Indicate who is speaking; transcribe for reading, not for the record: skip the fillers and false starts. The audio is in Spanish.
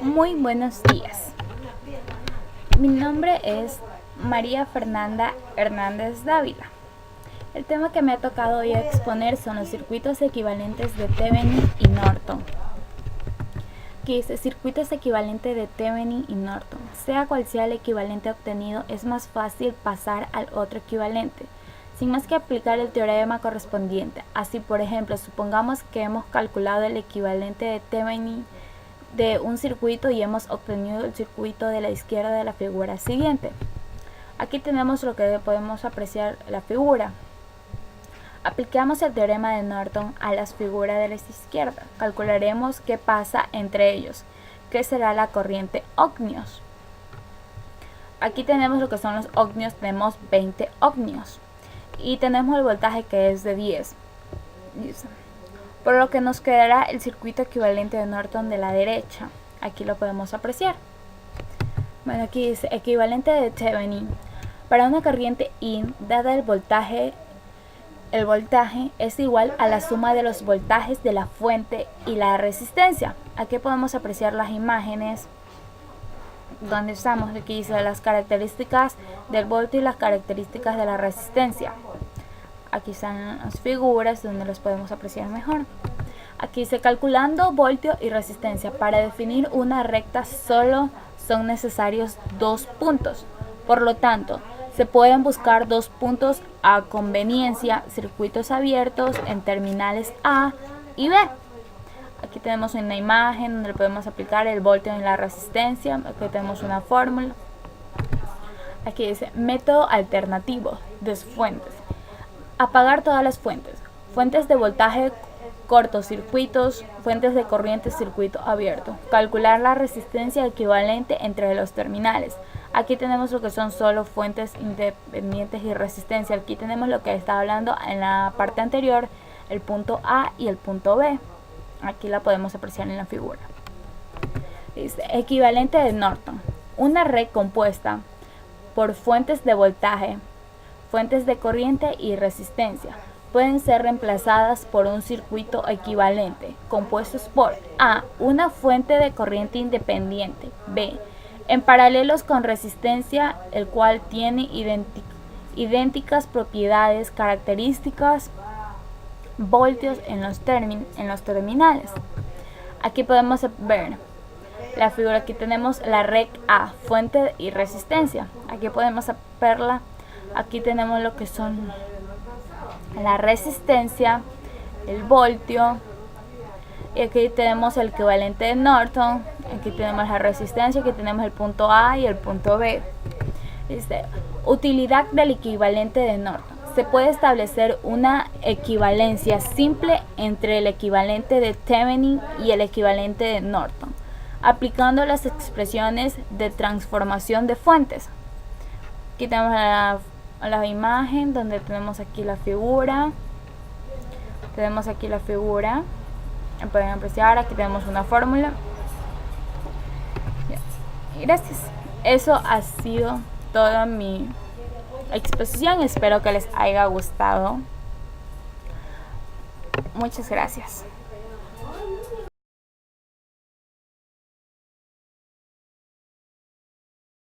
Speaker 1: Muy buenos días. Mi nombre es María Fernanda Hernández Dávila. El tema que me ha tocado hoy exponer son los circuitos equivalentes de Thevenin y Norton. Aquí dice circuitos equivalentes de Thevenin y Norton. Sea cual sea el equivalente obtenido, es más fácil pasar al otro equivalente, sin más que aplicar el teorema correspondiente. Así, por ejemplo, supongamos que hemos calculado el equivalente de Thevenin de un circuito y hemos obtenido el circuito de la izquierda de la figura siguiente. Aquí tenemos lo que podemos apreciar la figura. Aplicamos el teorema de Norton a las figuras de la izquierda. Calcularemos qué pasa entre ellos, que será la corriente ohmios. Aquí tenemos lo que son los ohmios, tenemos 20 ohmios y tenemos el voltaje que es de 10. Por lo que nos quedará el circuito equivalente de Norton de la derecha. Aquí lo podemos apreciar. Bueno, aquí dice equivalente de Thevenin. Para una corriente I, dada el voltaje es igual a la suma de los voltajes de la fuente y la resistencia. Aquí podemos apreciar las imágenes donde estamos. Aquí dice las características del voltio y las características de la resistencia. Aquí están las figuras donde los podemos apreciar mejor. Aquí dice calculando voltio y resistencia. Para definir una recta solo son necesarios dos puntos. Por lo tanto, se pueden buscar dos puntos a conveniencia, circuitos abiertos en terminales A y B. Aquí tenemos una imagen donde podemos aplicar el voltio y la resistencia. Aquí tenemos una fórmula. Aquí dice método alternativo de fuentes. Apagar todas las fuentes. Fuentes de voltaje, cortocircuitos, fuentes de corriente, circuito abierto. Calcular la resistencia equivalente entre los terminales. Aquí tenemos lo que son solo fuentes independientes y resistencia. Aquí tenemos lo que estaba hablando en la parte anterior, el punto A y el punto B. Aquí la podemos apreciar en la figura. Dice, equivalente de Norton. Una red compuesta por fuentes de voltaje, fuentes de corriente y resistencia pueden ser reemplazadas por un circuito equivalente, compuestos por A, una fuente de corriente independiente, B, en paralelos con resistencia, el cual tiene idénticas propiedades, características, voltios en los terminales. Aquí podemos ver la figura. Aquí tenemos la red A, fuente y resistencia. Aquí podemos verla. Aquí tenemos lo que son la resistencia, el voltio, y aquí tenemos el equivalente de Norton. Aquí tenemos la resistencia, aquí tenemos el punto A y el punto B. Dice, utilidad del equivalente de Norton. Se puede establecer una equivalencia simple entre el equivalente de Thevenin y el equivalente de Norton, aplicando las expresiones de transformación de fuentes. Aquí tenemos la imagen donde tenemos aquí la figura. Tenemos aquí la figura. Pueden apreciar, aquí tenemos una fórmula. Gracias. Eso ha sido toda mi exposición. Espero que les haya gustado. Muchas gracias.